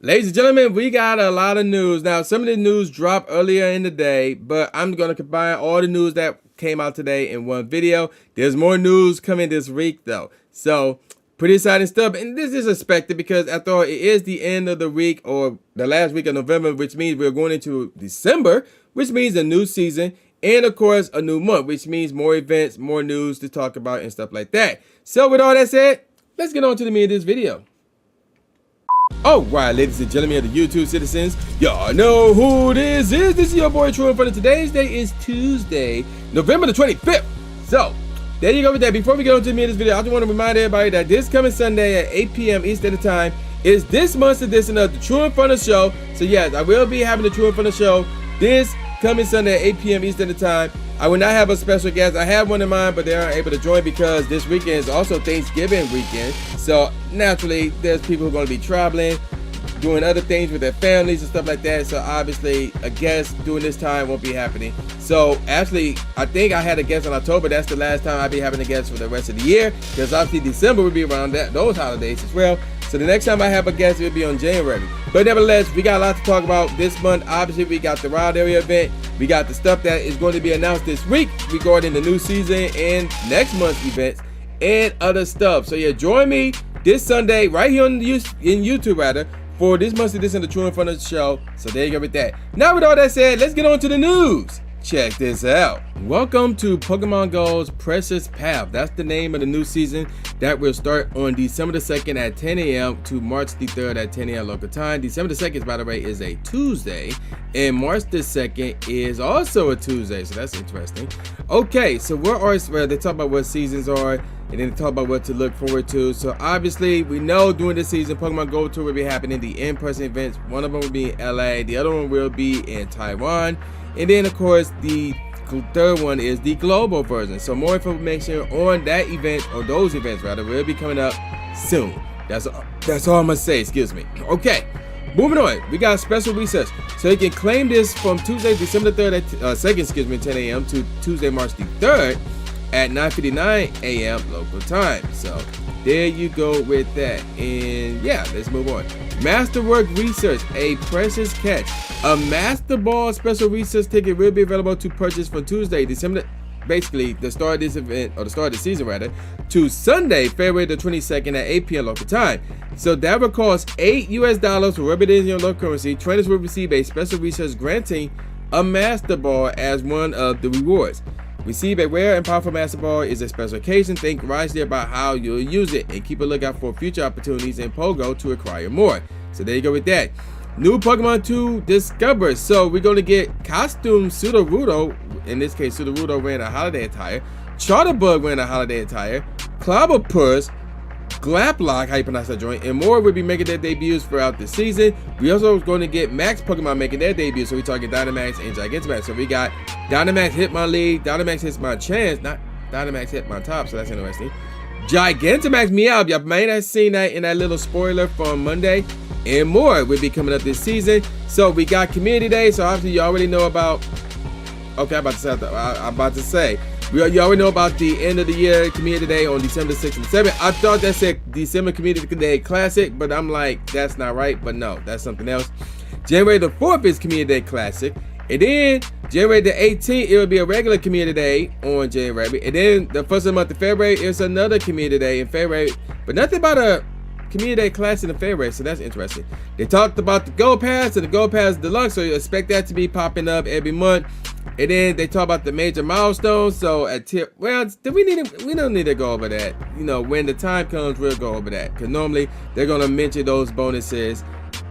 Ladies and gentlemen, we got a lot of news. Now, some of the news dropped earlier in the day, but I'm going to combine all the news that came out today in one video. There's more news coming this week, though. So, pretty exciting stuff. And this is expected because, after all, it is the end of the week or the last week of November, which means we're going into December, which means a new season. And, of course, a new month, which means more events, more news to talk about and stuff like that. So, with all that said, let's get on to the meat of this video. Alright, ladies and gentlemen of the YouTube citizens, y'all know who this is. This is your boy True Inferno. Today's day is Tuesday, November the 25th. So, there you go with that. Before we get on to the meat of this video, I just want to remind everybody that this coming Sunday at 8 p.m. Eastern Time is this month's edition of the True Inferno Show. So yes, I will be having the True Inferno Show this coming Sunday at 8 p.m. Eastern Time. I will not have a special guest. I have one in mind, but they aren't able to join because this weekend is also Thanksgiving weekend. So naturally, there's people who are going to be traveling, doing other things with their families and stuff like that. So obviously, a guest during this time won't be happening. So actually, I think I had a guest in October. That's the last time I'll be having a guest for the rest of the year, because obviously December will be around those holidays as well. So the next time I have a guest, it will be on January. But nevertheless, we got a lot to talk about this month. Obviously, we got the Wild Area event. We got the stuff that is going to be announced this week regarding the new season and next month's events and other stuff. So yeah, join me this Sunday right here in YouTube for this month's edition of the True Inferno Show. So there you go with that. Now with all that said, let's get on to the news. Check this out. Welcome to Pokemon Go's Precious Path. That's the name of the new season that will start on December the 2nd at 10 a.m. to March the 3rd at 10 a.m. local time. December the 2nd, by the way, is a Tuesday, and March the 2nd is also a Tuesday, so that's interesting. Okay, so they talk about what seasons are, and then they talk about what to look forward to. So obviously, we know during this season, Pokemon Go Tour will be happening, the in-person events. One of them will be in LA, the other one will be in Taiwan. And then, of course, the third one is the global version. So more information on that event, or those events rather, will be coming up soon. That's all I'm gonna say. Excuse me. Okay, moving on. We got a special recess, so you can claim this from Tuesday, December 3rd at 2nd, 10 a.m. to Tuesday, March the 3rd at 9:59 a.m. local time. So there you go with that. And yeah, let's move on. Masterwork Research, a precious catch. A Master Ball special research ticket will be available to purchase from Tuesday, basically the start of this event, or the start of the season rather, to Sunday, February the 22nd at 8 p.m. local time. So that will cost $8 US for whatever it is in your local currency. Trainers will receive a special research granting a Master Ball as one of the rewards. Receive a rare and powerful Master Ball is a special occasion. Think wisely about how you'll use it, and keep a lookout for future opportunities in Pogo to acquire more. So there you go with that. New Pokemon 2 discovered. So we're going to get costume Sudowoodo. In this case, Sudowoodo wearing a holiday attire. Charterbug wearing a holiday attire. Clobbopus, Glaplock, how you pronounce that joint, and more will be making their debuts throughout the season. We also going to get Max Pokemon making their debuts. So we're talking Dynamax and Gigantamax. So we got Dynamax Hitmonlee, Dynamax Hitmonchan, not Dynamax Hitmontop, so that's interesting. Gigantamax Meowth, y'all may have seen that in that little spoiler from Monday. And more will be coming up this season. So we got Community Day. So obviously you already know about. Okay, I'm about to say. You already know about the end of the year Community Day on December 6th and 7th. I thought that said December Community Day Classic, but I'm like, that's not right. But no, that's something else. January the 4th is Community Day Classic. And then January the 18th, it will be a regular Community Day on January. And then the first of the month of February is another Community Day in February. But nothing about a Community Day Classic in February, so that's interesting. They talked about the Gold Pass and the Gold Pass Deluxe, so you expect that to be popping up every month. And then they talk about the major milestones. So at tier, well, we don't need to go over that. You know, when the time comes, we'll go over that, because normally they're gonna mention those bonuses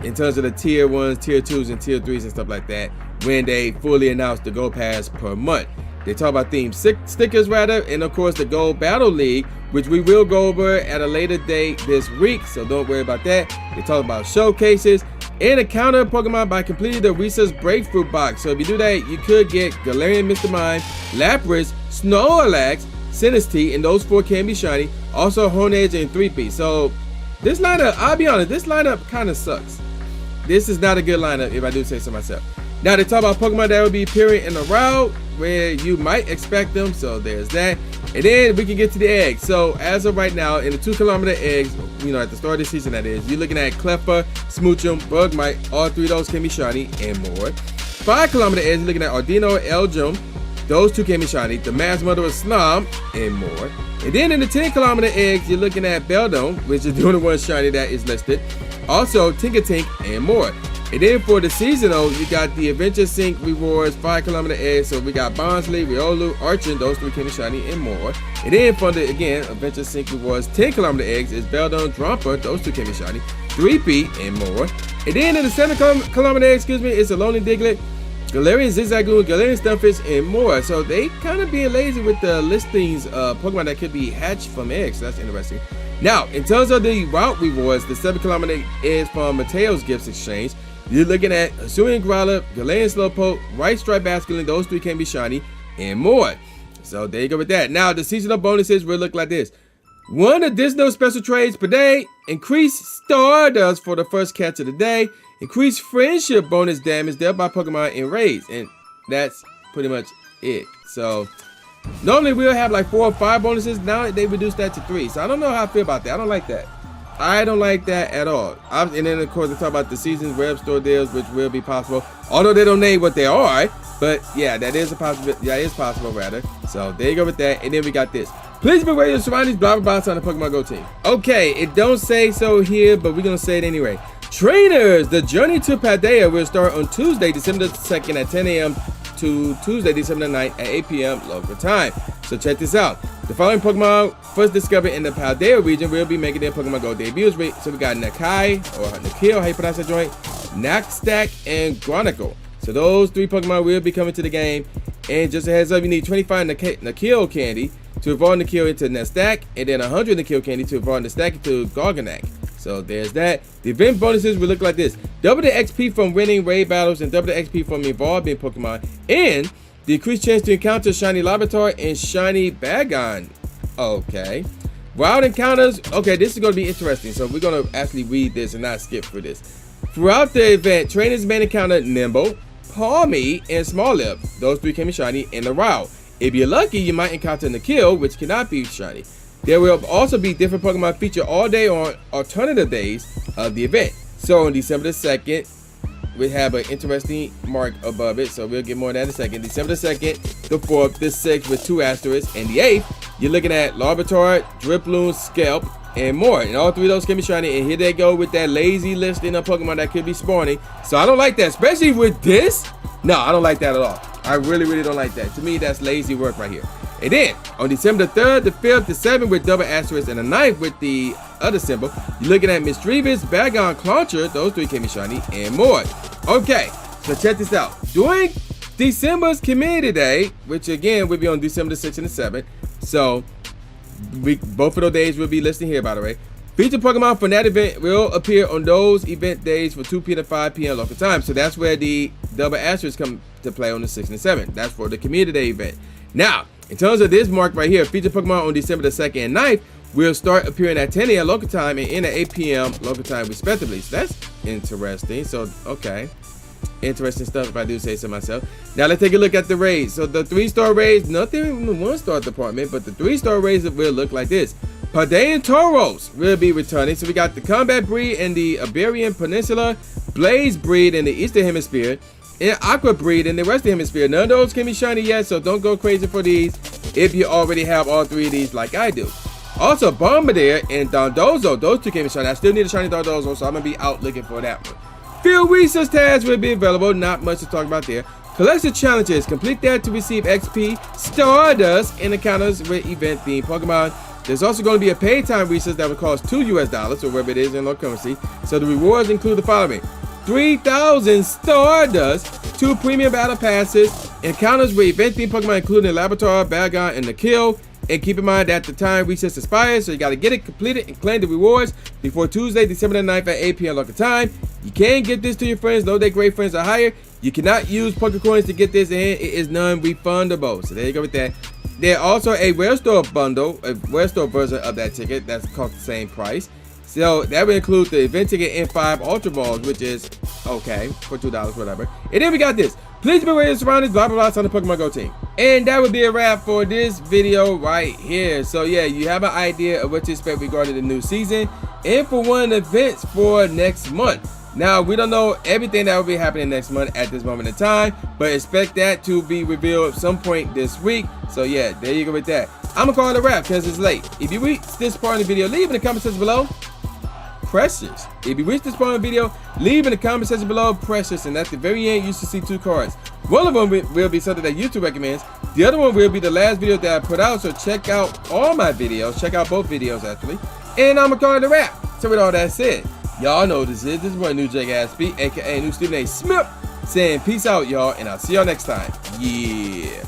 in terms of the tier 1s, tier 2s, and tier 3s and stuff like that when they fully announce the Gold Pass per month. They talk about themed stickers rather, and of course the Gold Battle League, which we will go over at a later date this week, so don't worry about that. They talk about showcases and encounter Pokemon by completing the Research Breakthrough box. So if you do that, you could get Galarian, Mr. Mime, Lapras, Snorlax, Sinistee, and those 4 can be shiny. Also Honedge and 3P. So this lineup, I'll be honest, this lineup kind of sucks. This is not a good lineup if I do say so myself. Now they talk about Pokemon that will be appearing in the route where you might expect them, so there's that. And then we can get to the eggs. So as of right now, in the 2 kilometer eggs, you know, at the start of the season that is, you're looking at Cleffa, Smoochum, Bugmite, all 3 of those can be shiny and more. 5 kilometer eggs, you're looking at Ardino, Elgium, those 2 can be shiny. The Mass Mother of Snom and more. And then in the 10 kilometer eggs, you're looking at Beldome, which is the only one shiny that is listed. Also Tinkatink and more. And then for the seasonal, you got the Adventure Sync rewards, 5 kilometer eggs. So we got Bonsly, Riolu, Archon, those 3 can be shiny and more. And then for the, again, Adventure Sync rewards, 10 kilometer eggs is Beldome, Drumper, those 2 can be shiny, 3P and more. And then in the 7 kilometer eggs, it's a Lonely Diglett, Galarian Zigzagoon, Galarian Stunfish, and more. So they kind of being lazy with the listings of Pokemon that could be hatched from eggs. So that's interesting. Now, in terms of the route rewards, the 7 kilometer eggs from Mateo's Gifts Exchange, you're looking at Hisuian Growlithe, Galarian Slowpoke, Right Stripe Basculin, those 3 can be shiny, and more. So there you go with that. Now, the seasonal bonuses will look like this. 1 additional special trades per day, increase Stardust for the first catch of the day, increase friendship bonus damage dealt by Pokemon in raids, and that's pretty much it. So normally we'll have like 4 or 5 bonuses. Now they reduced that to 3. So I don't know how I feel about that. I don't like that. I don't like that at all. And then of course they talk about the season's web store deals, which will be possible, although they don't name what they are. But yeah, that is a possibility. Yeah, it is possible rather. So there you go with that. And then we got this. Please be aware of your surroundings, blah blah blah, on the Pokemon Go team. Okay, it don't say so here, but we're gonna say it anyway. Trainers, the journey to Paldea will start on Tuesday, December 2nd at 10 a.m. to Tuesday, December 9th at 8 p.m. local time. So check this out. The following Pokemon first discovered in the Paldea region will be making their Pokemon Go debuts. So we got Nacli, or Nacli, how you pronounce that joint, Naclstack, and Garganacl. So those 3 Pokemon will be coming to the game. And just a heads up, you need 25 Nacli candy to evolve Nacli into Naclstack, and then 100 Nacli candy to evolve Naclstack into Garganacl. So there's that. The event bonuses will look like this. Double the XP from winning raid battles and double the XP from evolving Pokemon. And the increased chance to encounter Shiny Larvitar and Shiny Bagon. Okay. Wild encounters. Okay, this is going to be interesting. So we're going to actually read this and not skip for this. Throughout the event, trainers may encounter Nimble, Palmy, and Small Lip. Those 3 can be shiny in the wild. If you're lucky, you might encounter Nacli, which cannot be shiny. There will also be different Pokemon featured all day on alternative days of the event. So on December the 2nd, we have an interesting mark above it. So we'll get more on that in a second. December the 2nd, the 4th, the 6th with 2 asterisks, and the 8th, you're looking at Larvitar, Driploon, Scalp, and more. And all 3 of those can be shiny. And here they go with that lazy listing of Pokemon that could be spawning. So I don't like that, especially with this. No, I don't like that at all. I really, really don't like that. To me, that's lazy work right here. And then on December the 3rd, the 5th, the 7th with double asterisk, and the 9th with the other symbol, you're looking at Mischievous, Bagon, Clauncher, those 3 can be shiny, and more. Okay, so check this out. During December's Community Day, which again will be on December the 6th and the 7th, so both of those days will be listed here, by the way. Featured Pokemon from that event will appear on those event days from 2 p.m. to 5 p.m. local time. So that's where the double asterisk come to play on the 6th and 7th. That's for the Community Day event. Now, in terms of this mark right here, featured Pokemon on December the 2nd and 9th will start appearing at 10 a.m. local time and end at 8 p.m. local time respectively. So that's interesting. So, okay. Interesting stuff if I do say so myself. Now let's take a look at the raids. So the 3-star raids, nothing in the 1-star department, but the 3-star raids will look like this. Paldea and Tauros will be returning. So we got the Combat Breed in the Iberian Peninsula, Blaze Breed in the Eastern Hemisphere, and Aqua Breed in the Western Hemisphere. None of those can be shiny yet, so don't go crazy for these if you already have all 3 of these like I do. Also, Bombardier and Dondozo, those 2 can be shiny. I still need a shiny Dondozo, so I'm going to be out looking for that one. Field research tasks will be available, not much to talk about there. Collection challenges, complete that to receive XP, Stardust, and encounters with event-themed Pokemon. There's also going to be a paid time research that will cost $2 US, or whatever it is in local currency. So the rewards include the following: 3,000 Stardust, 2 premium battle passes, encounters with event-themed Pokemon including Larvitar, Bagon, and Nacli. And keep in mind that the time recess expires, so you got to get it completed and claim the rewards before Tuesday, December the 9th at 8 p.m. local time. You can get this to your friends, though their grade friends are higher. You cannot use Pokecoins to get this, and it is non-refundable. So there you go with that. There's also a Rare Store bundle, a Rare Store version of that ticket that's cost the same price. So that will include the event ticket and 5 Ultra Balls, which is Okay, for $2, whatever. And then we got this. Please be aware of your surroundings, blah, blah, blah, on the Pokemon Go team. And that would be a wrap for this video right here. So yeah, you have an idea of what to expect regarding the new season and for one of the events for next month. Now, we don't know everything that will be happening next month at this moment in time, but expect that to be revealed at some point this week. So yeah, there you go with that. I'm gonna call it a wrap because it's late. If you reached this part of the video, leave in the comment section below. Precious. If you reach this part of the video, leave in the comment section below precious, and at the very end you should see 2 cards. One of them will be something that YouTube recommends. The other one will be the last video that I put out, so check out all my videos. Check out both videos actually. And I'm gonna call it a wrap. So with all that said, y'all know this is my new Jake Aspie, aka new Stephen A. Smith, saying peace out, y'all, and I'll see y'all next time. Yeah.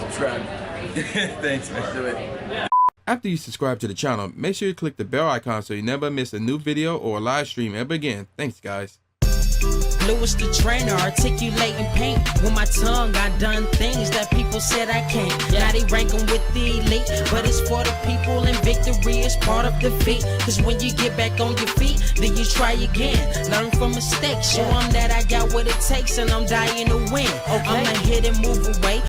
Subscribe. Thanks, man. Do it. After you subscribe to the channel, make sure you click the bell icon so you never miss a new video or a live stream ever again. Thanks, guys. Lewis the trainer, articulating paint. With my tongue, I done things that people said I can't. Now they ranking with the elite, but it's for the people, and victory is part of defeat. Cause when you get back on your feet, then you try again. Learn from mistakes, show them that I got what it takes, and I'm dying to win. I'ma hit and move away.